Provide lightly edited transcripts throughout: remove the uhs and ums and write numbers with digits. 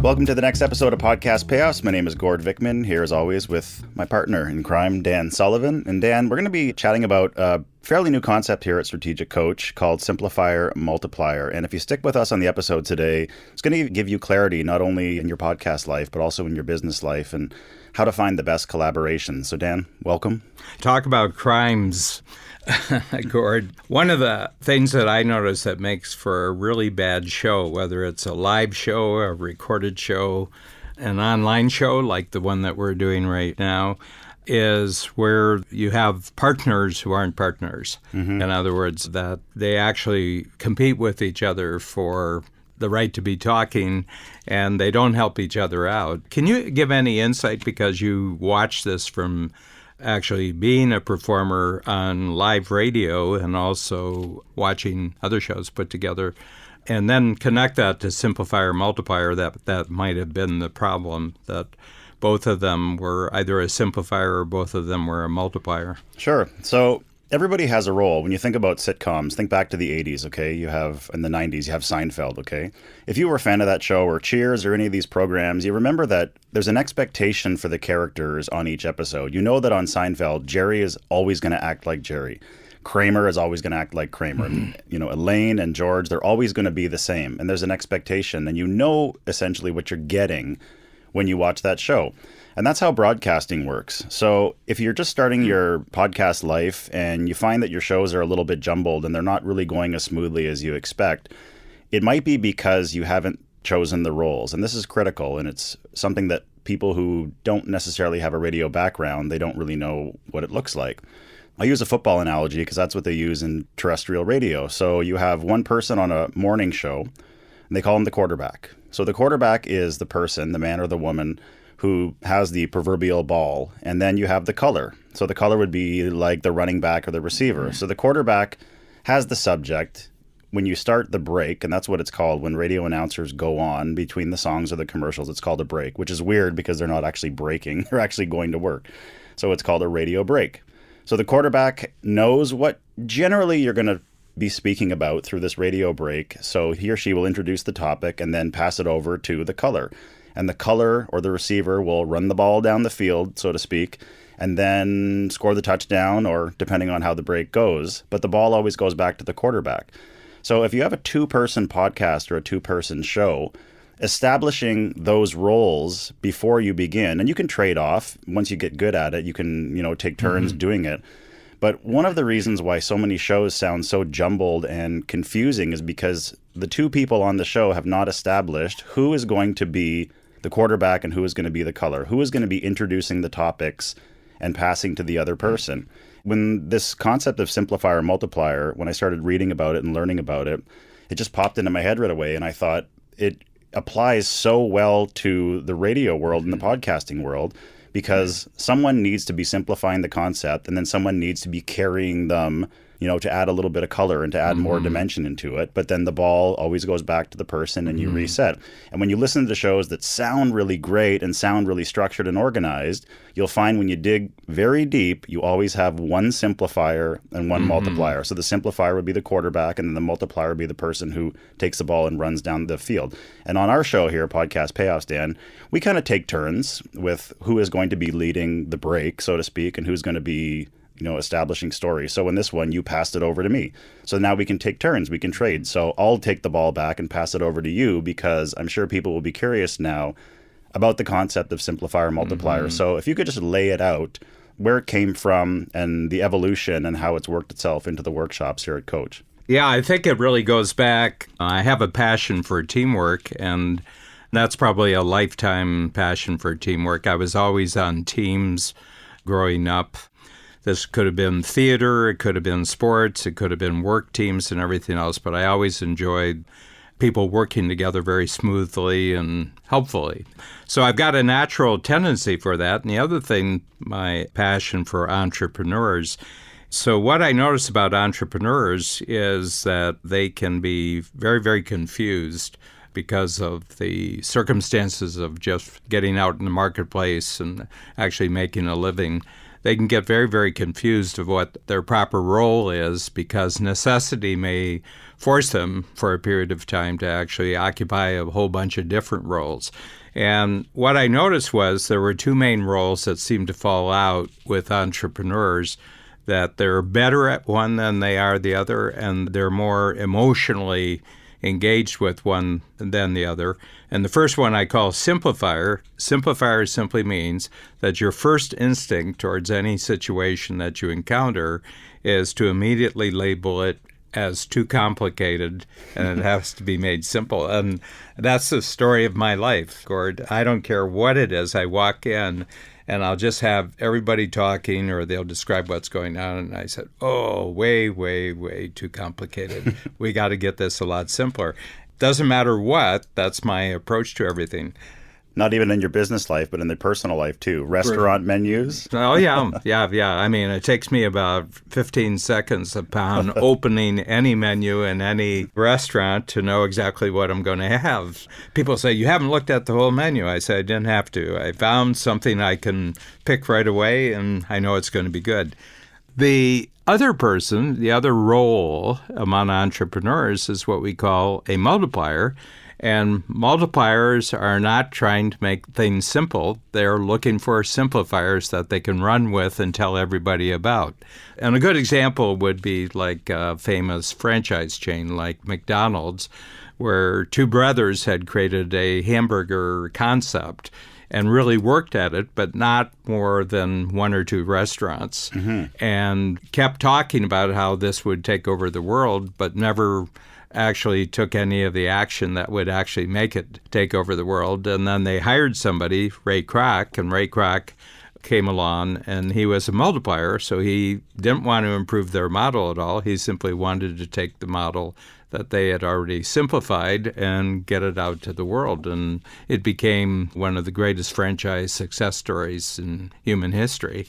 Welcome to the next episode of Podcast Payoffs. My name is Gord Vickman, here as always with my partner in crime, Dan Sullivan. And Dan, we're going to be chatting about a fairly new concept here at Strategic Coach called Simplifier, Multiplier. And if you stick with us on the episode today, it's going to give you clarity not only in your podcast life, but also in your business life and how to find the best collaboration. So Dan, welcome. Talk about crimes. Gord, one of the things that I notice that makes for a really bad show, whether it's a live show, a recorded show, an online show like the one that we're doing right now, is where you have partners who aren't partners. Mm-hmm. In other words, that they actually compete with each other for the right to be talking, and they don't help each other out. Can you give any insight, because you watch this from actually being a performer on live radio and also watching other shows put together, and then connect that to Simplifier, Multiplier, that might have been the problem, that both of them were either a simplifier or both of them were a multiplier? Sure. So everybody has a role. When you think about sitcoms, think back to the 80s, okay? You have, in the 90s, you have Seinfeld, okay? If you were a fan of that show or Cheers or any of these programs, you remember that there's an expectation for the characters on each episode. You know that on Seinfeld, Jerry is always going to act like Jerry. Kramer is always going to act like Kramer. Mm-hmm. You know, Elaine and George, they're always going to be the same. And there's an expectation, and you know essentially what you're getting when you watch that show. And that's how broadcasting works. So if you're just starting your podcast life and you find that your shows are a little bit jumbled and they're not really going as smoothly as you expect, it might be because you haven't chosen the roles. And this is critical, and it's something that people who don't necessarily have a radio background, they don't really know what it looks like. I use a football analogy because that's what they use in terrestrial radio. So you have one person on a morning show, and they call him the quarterback. So the quarterback is the person, the man or the woman, who has the proverbial ball, and then you have the color. So the color would be like the running back or the receiver. So the quarterback has the subject. When you start the break, and that's what it's called when radio announcers go on between the songs or the commercials, it's called a break, which is weird because they're not actually breaking, they're actually going to work. So it's called a radio break. So the quarterback knows what generally you're going to be speaking about through this radio break. So he or she will introduce the topic and then pass it over to the color. And the color or the receiver will run the ball down the field, so to speak, and then score the touchdown, or depending on how the break goes. But the ball always goes back to the quarterback. So if you have a two-person podcast or a two-person show, establishing those roles before you begin, and you can trade off. Once you get good at it, you can, take turns doing it. But one of the reasons why so many shows sound so jumbled and confusing is because the two people on the show have not established who is going to be the quarterback and who is going to be the color, who is going to be introducing the topics and passing to the other person. When this concept of simplifier multiplier, when I started reading about it and learning about it, it just popped into my head right away. And I thought it applies so well to the radio world and the podcasting world, because someone needs to be simplifying the concept, and then someone needs to be carrying them, to add a little bit of color and to add more dimension into it. But then the ball always goes back to the person and you reset. And when you listen to the shows that sound really great and sound really structured and organized, you'll find when you dig very deep, you always have one simplifier and one multiplier. So the simplifier would be the quarterback, and then the multiplier would be the person who takes the ball and runs down the field. And on our show here, Podcast Payoffs, Dan, we kind of take turns with who is going to be leading the break, so to speak, and who's going to be establishing stories. So in this one, you passed it over to me. So now we can take turns, we can trade. So I'll take the ball back and pass it over to you, because I'm sure people will be curious now about the concept of simplifier multiplier. So if you could just lay it out, where it came from and the evolution and how it's worked itself into the workshops here at Coach. Yeah, I think it really goes back. I have a passion for teamwork, and that's probably a lifetime passion for teamwork. I was always on teams growing up. This could have been theater, it could have been sports, it could have been work teams and everything else, but I always enjoyed people working together very smoothly and helpfully. So I've got a natural tendency for that. And the other thing, my passion for entrepreneurs. So what I notice about entrepreneurs is that they can be very, very confused because of the circumstances of just getting out in the marketplace and actually making a living. they can get very, very confused of what their proper role is because necessity may force them for a period of time to actually occupy a whole bunch of different roles. And what I noticed was there were two main roles that seemed to fall out with entrepreneurs, that they're better at one than they are the other, and they're more emotionally engaged with one than the other. And the first one I call Simplifier. Simplifier simply means that your first instinct towards any situation that you encounter is to immediately label it as too complicated, and it has to be made simple. And that's the story of my life, Gord. I don't care what it is. I walk in and I'll just have everybody talking, or they'll describe what's going on. And I said, oh, way, way, way too complicated. We got to get this a lot simpler. Doesn't matter what, that's my approach to everything. Not even in your business life, but in the personal life too. Restaurant menus. Oh, yeah. I mean, it takes me about 15 seconds upon opening any menu in any restaurant to know exactly what I'm going to have. People say, you haven't looked at the whole menu. I say, I didn't have to. I found something I can pick right away, and I know it's going to be good. The other person, the other role among entrepreneurs is what we call a multiplier. And multipliers are not trying to make things simple. They're looking for simplifiers that they can run with and tell everybody about. And a good example would be like a famous franchise chain like McDonald's, where two brothers had created a hamburger concept and really worked at it, but not more than one or two restaurants, and kept talking about how this would take over the world, but never actually took any of the action that would actually make it take over the world. And then they hired somebody, Ray Kroc, and Ray Kroc came along, and he was a multiplier, so he didn't want to improve their model at all. He simply wanted to take the model that they had already simplified and get it out to the world. And it became one of the greatest franchise success stories in human history.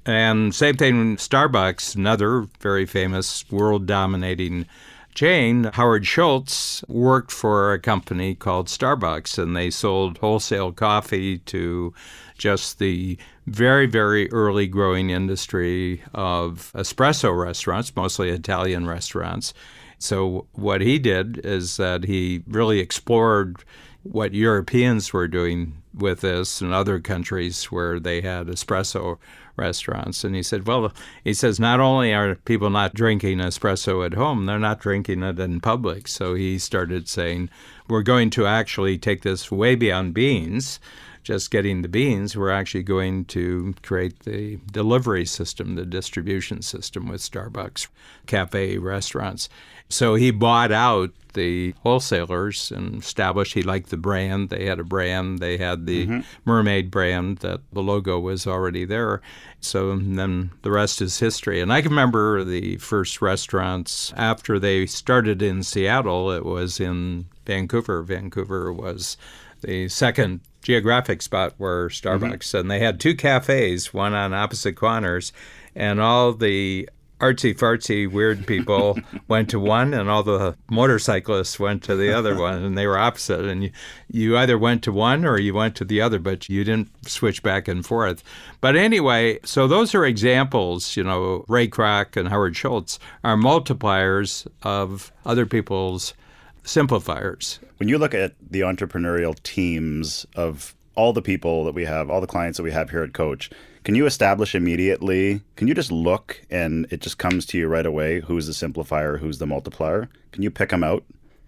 And same thing with Starbucks, another very famous world-dominating chain. Howard Schultz worked for a company called Starbucks, and they sold wholesale coffee to just the very, very early growing industry of espresso restaurants, mostly Italian restaurants. So what he did is that he really explored what Europeans were doing with this in other countries where they had espresso restaurants. And he said, not only are people not drinking espresso at home, they're not drinking it in public. So he started saying, we're going to actually take this way beyond beans, just getting the beans. We're actually going to create the delivery system, the distribution system with Starbucks cafe restaurants. So he bought out the wholesalers and established he liked the brand. They had a brand. They had the mermaid brand that the logo was already there. So then the rest is history. And I can remember the first restaurants after they started in Seattle. It was in Vancouver. Vancouver was the second geographic spot where Starbucks, and they had two cafes, one on opposite corners, and all the artsy-fartsy weird people went to one, and all the motorcyclists went to the other one, and they were opposite. And you either went to one or you went to the other, but you didn't switch back and forth. But anyway, so those are examples. Ray Kroc and Howard Schultz are multipliers of other people's simplifiers. When you look at the entrepreneurial teams of all the people that we have, all the clients that we have here at Coach, can you establish immediately, can you just look and it just comes to you right away who's the simplifier, who's the multiplier? Can you pick them out?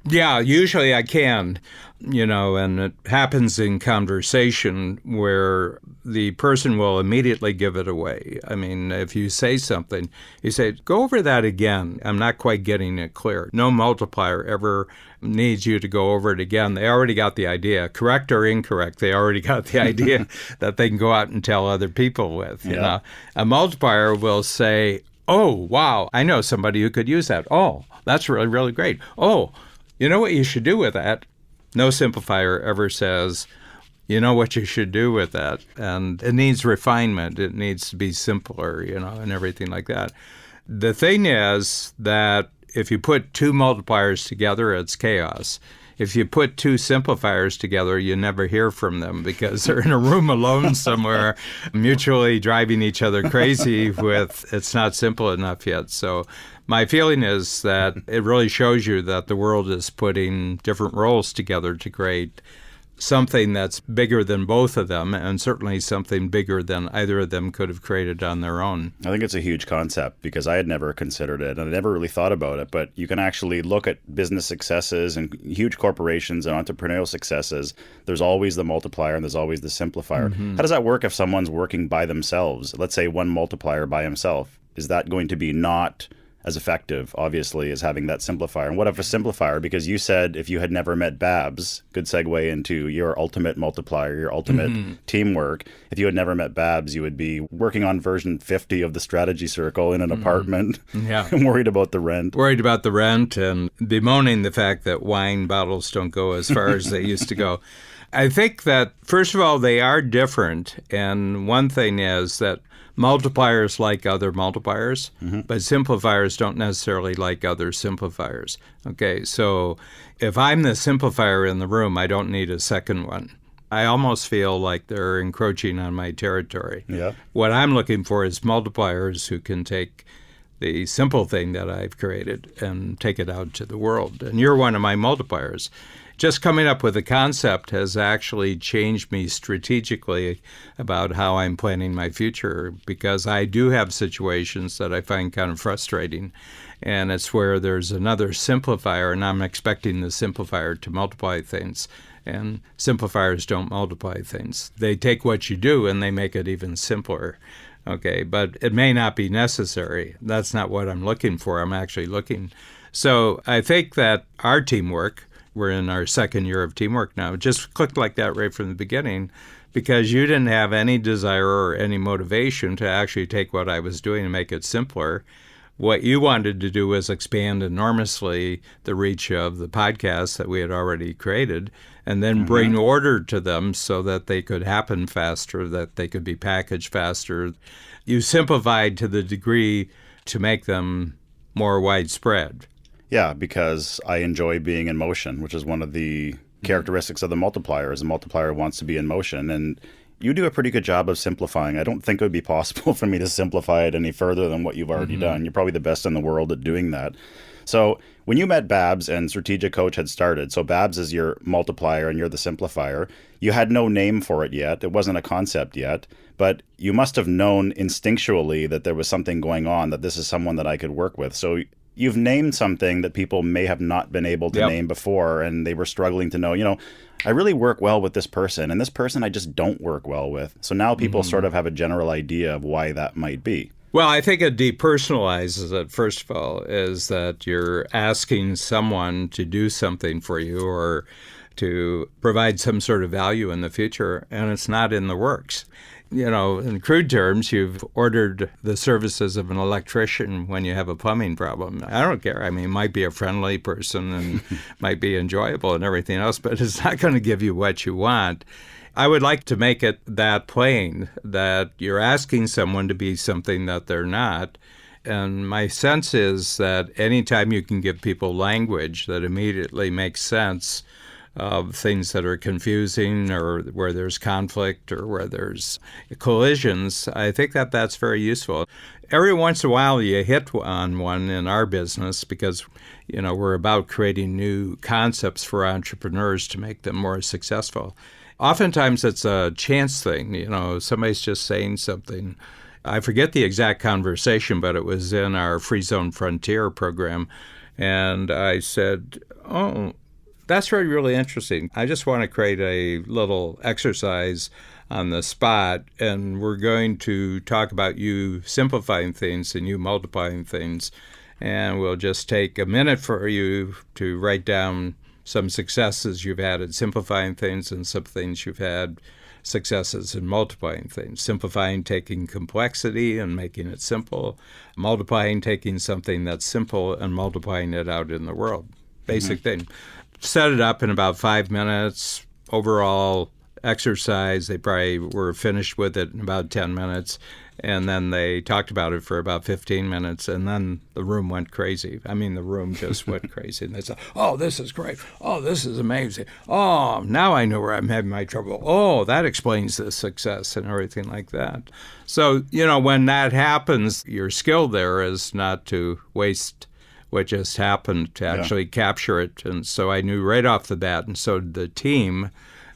Yeah, usually I can, and it happens in conversation where the person will immediately give it away. I mean, if you say something, you say, go over that again. I'm not quite getting it clear. No multiplier ever needs you to go over it again. They already got the idea, correct or incorrect. They already got the idea that they can go out and tell other people with. A multiplier will say, oh, wow, I know somebody who could use that. Oh, that's really, really great. Oh, you know what you should do with that? No simplifier ever says, you know what you should do with that. And it needs refinement. It needs to be simpler, and everything like that. The thing is that if you put two multipliers together, it's chaos. if you put two simplifiers together, you never hear from them because they're in a room alone somewhere, mutually driving each other crazy with it's not simple enough yet. So my feeling is that it really shows you that the world is putting different roles together to create something that's bigger than both of them, and certainly something bigger than either of them could have created on their own. I think it's a huge concept because I had never considered it and I never really thought about it. But you can actually look at business successes and huge corporations and entrepreneurial successes. There's always the multiplier and there's always the simplifier. How does that work if someone's working by themselves? Let's say one multiplier by himself. Is that going to be not as effective, obviously, as having that simplifier? And what if a simplifier, because you said if you had never met Babs, good segue into your ultimate multiplier, your ultimate teamwork. If you had never met Babs, you would be working on version 50 of the strategy circle in an apartment and worried about the rent. Worried about the rent and bemoaning the fact that wine bottles don't go as far as they used to go. I think that, first of all, they are different. And one thing is that multipliers like other multipliers, but simplifiers don't necessarily like other simplifiers. Okay, so if I'm the simplifier in the room, I don't need a second one. I almost feel like they're encroaching on my territory. Yeah. What I'm looking for is multipliers who can take the simple thing that I've created and take it out to the world. And you're one of my multipliers. Just coming up with a concept has actually changed me strategically about how I'm planning my future, because I do have situations that I find kind of frustrating. And it's where there's another simplifier, and I'm expecting the simplifier to multiply things. And simplifiers don't multiply things. They take what you do and they make it even simpler. Okay, but it may not be necessary. That's not what I'm looking for. I'm actually looking. So I think that our teamwork, we're in our second year of teamwork now, just clicked like that right from the beginning, because you didn't have any desire or any motivation to actually take what I was doing and make it simpler. What you wanted to do was expand enormously the reach of the podcasts that we had already created, and then bring order to them so that they could happen faster, that they could be packaged faster. You simplified to the degree to make them more widespread. Yeah, because I enjoy being in motion, which is one of the characteristics of the multiplier, is the multiplier wants to be in motion. And you do a pretty good job of simplifying. I don't think it would be possible for me to simplify it any further than what you've already done. You're probably the best in the world at doing that. So when you met Babs and Strategic Coach had started, so Babs is your multiplier and you're the simplifier, you had no name for it yet. It wasn't a concept yet, but you must have known instinctually that there was something going on, that this is someone that I could work with. So you've named something that people may have not been able to name before, and they were struggling to know, I really work well with this person, and this person I just don't work well with. So now people sort of have a general idea of why that might be. Well, I think it depersonalizes it, first of all, is that you're asking someone to do something for you or to provide some sort of value in the future, and it's not in the works. In crude terms, you've ordered the services of an electrician when you have a plumbing problem. I don't care. I mean, it might be a friendly person and might be enjoyable and everything else, but it's not going to give you what you want. I would like to make it that plain, that you're asking someone to be something that they're not. And my sense is that anytime you can give people language that immediately makes sense of things that are confusing or where there's conflict or where there's collisions, I think that that's very useful. Every once in a while you hit on one in our business because, we're about creating new concepts for entrepreneurs to make them more successful. Oftentimes it's a chance thing, somebody's just saying something. I forget the exact conversation, but it was in our Free Zone Frontier program. And I said, that's really interesting. I just want to create a little exercise on the spot, and we're going to talk about you simplifying things and you multiplying things. And we'll just take a minute for you to write down some successes you've had at simplifying things and some things you've had successes in multiplying things. Simplifying, taking complexity and making it simple. Multiplying, taking something that's simple and multiplying it out in the world. Basic thing. Set it up in about 5 minutes. Overall exercise, they probably were finished with it in about 10 minutes. And then they talked about it for about 15 minutes, and then the room went crazy. I mean, the room just went crazy. And they said, oh, this is great. Oh, this is amazing. Oh, now I know where I'm having my trouble. Oh, that explains the success and everything like that. So, when that happens, your skill there is not to waste what just happened, to actually capture it. And so I knew right off the bat, and so did the team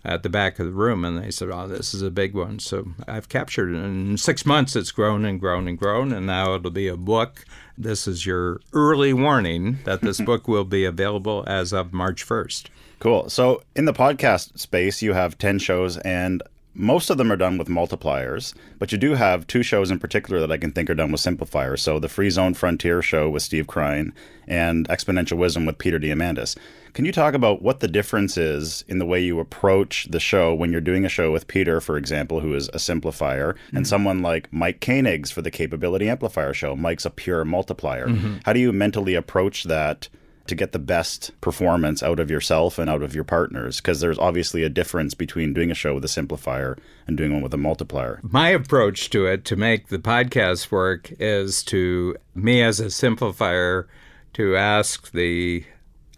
at the back of the room, and they said, oh, this is a big one. So I've captured it. In 6 months, it's grown and grown and grown, and now it'll be a book. This is your early warning that this book will be available as of March 1st. Cool. So in the podcast space, you have 10 shows, and most of them are done with multipliers, but you do have 2 shows in particular that I can think are done with Simplifier. So the Free Zone Frontier show with Steve Krein and Exponential Wisdom with Peter Diamandis. Can you talk about what the difference is in the way you approach the show when you're doing a show with Peter, for example, who is a simplifier, and someone like Mike Koenig's for the Capability Amplifier show? Mike's a pure multiplier. How do you mentally approach that to get the best performance out of yourself and out of your partners? Because there's obviously a difference between doing a show with a simplifier and doing one with a multiplier. My approach to it, to make the podcast work, is to me as a simplifier to ask the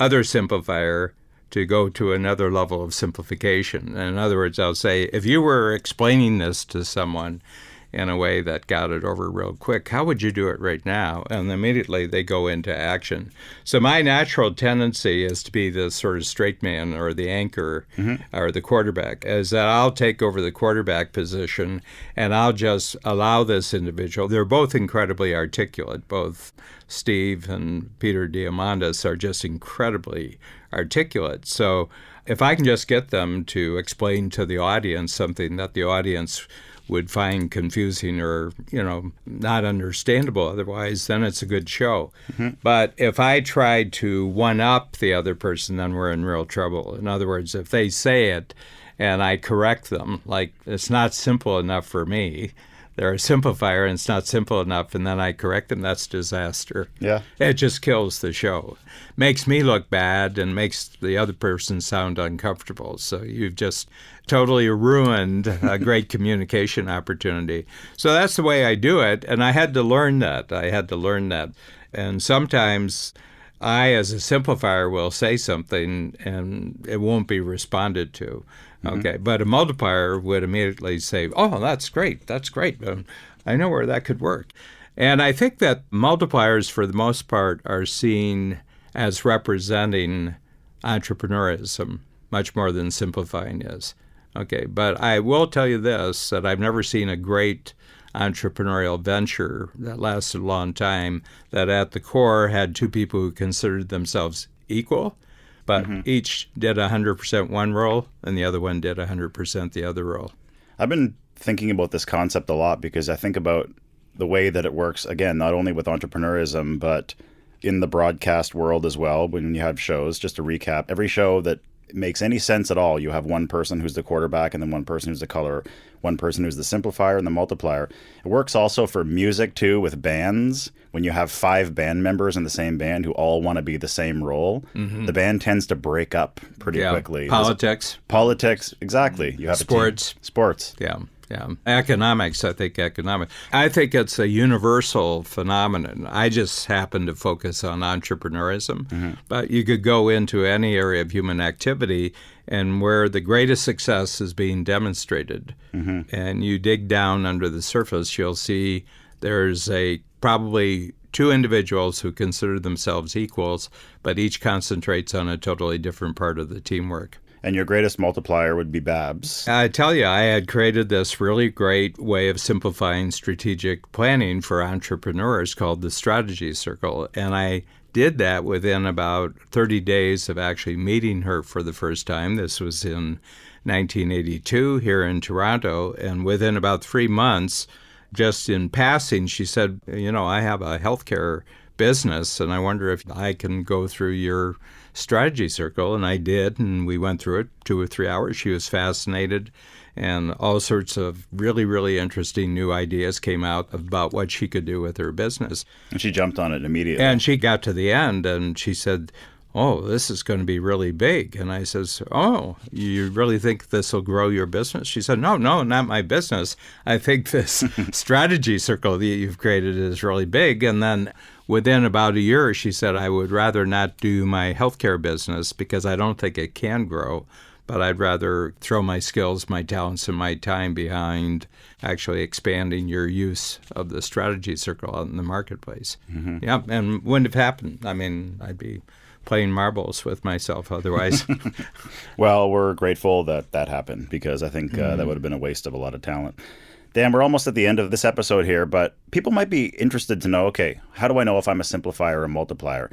other simplifier to go to another level of simplification. In other words, I'll say, if you were explaining this to someone in a way that got it over real quick, how would you do it right now? And immediately they go into action. So my natural tendency is to be the sort of straight man or the anchor or the quarterback, is that I'll take over the quarterback position and I'll just allow this individual. They're both incredibly articulate. Both Steve and Peter Diamandis are just incredibly articulate. So if I can just get them to explain to the audience something that the audience would find confusing or, not understandable otherwise, then it's a good show. But if I try to one-up the other person, then we're in real trouble. In other words, if they say it and I correct them, like it's not simple enough for me, they're a simplifier and it's not simple enough, and then I correct them, that's disaster. Yeah. It just kills the show. Makes me look bad and makes the other person sound uncomfortable. So you've just totally ruined a great communication opportunity. So that's the way I do it, and I had to learn that. And sometimes I, as a simplifier, will say something and it won't be responded to. Okay, but a multiplier would immediately say, oh, that's great. I know where that could work. And I think that multipliers, for the most part, are seen as representing entrepreneurism much more than simplifying is. Okay, but I will tell you this, that I've never seen a great entrepreneurial venture that lasted a long time that at the core had 2 people who considered themselves equal, but each did 100% one role and the other one did 100% the other role. I've been thinking about this concept a lot because I think about the way that it works, again, not only with entrepreneurism, but in the broadcast world as well. When you have shows, just to recap, every show that makes any sense at all, you have one person who's the quarterback and then one person who's the color, one person who's the simplifier and the multiplier. It works also for music too, with bands. When you have 5 band members in the same band who all want to be the same role, the band tends to break up pretty quickly. Politics, exactly. You have sports. Yeah. Economics. I think it's a universal phenomenon. I just happen to focus on entrepreneurism, but you could go into any area of human activity and where the greatest success is being demonstrated. And you dig down under the surface, you'll see there's probably 2 individuals who consider themselves equals, but each concentrates on a totally different part of the teamwork. And your greatest multiplier would be Babs. I tell you, I had created this really great way of simplifying strategic planning for entrepreneurs called the Strategy Circle. And I did that within about 30 days of actually meeting her for the first time. This was in 1982 here in Toronto. And within about 3 months, just in passing, she said, I have a healthcare business, and I wonder if I can go through your strategy circle. And I did, and we went through it 2 or 3 hours. She was fascinated, and all sorts of really, really interesting new ideas came out about what she could do with her business. And she jumped on it immediately. And she got to the end, and she said, oh, this is going to be really big. And I says, oh, you really think this will grow your business? She said, no, not my business. I think this strategy circle that you've created is really big. And then within about a year, she said, I would rather not do my healthcare business because I don't think it can grow, but I'd rather throw my skills, my talents, and my time behind actually expanding your use of the strategy circle out in the marketplace. Mm-hmm. Yeah, and wouldn't have happened. I mean, I'd be playing marbles with myself otherwise. Well, we're grateful that that happened because I think that would have been a waste of a lot of talent. Dan, we're almost at the end of this episode here, but people might be interested to know, okay, how do I know if I'm a simplifier or a multiplier?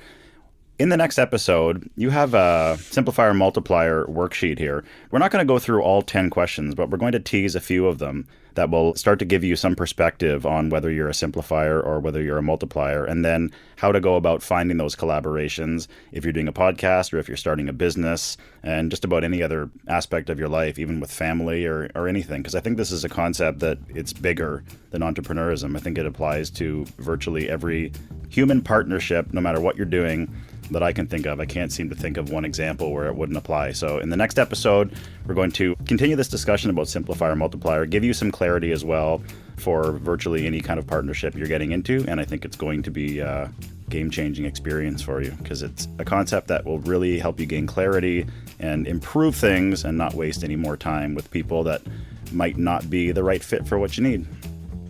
In the next episode, you have a Simplifier Multiplier worksheet here. We're not going to go through all 10 questions, but we're going to tease a few of them that will start to give you some perspective on whether you're a simplifier or whether you're a multiplier, and then how to go about finding those collaborations if you're doing a podcast or if you're starting a business, and just about any other aspect of your life, even with family or anything. Because I think this is a concept that it's bigger than entrepreneurism. I think it applies to virtually every human partnership, no matter what you're doing, that I can think of. I can't seem to think of one example where it wouldn't apply. So in the next episode, we're going to continue this discussion about Simplifier Multiplier, give you some clarity as well for virtually any kind of partnership you're getting into. And I think it's going to be a game-changing experience for you because it's a concept that will really help you gain clarity and improve things and not waste any more time with people that might not be the right fit for what you need.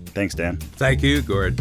Thanks, Dan. Thank you, Gord.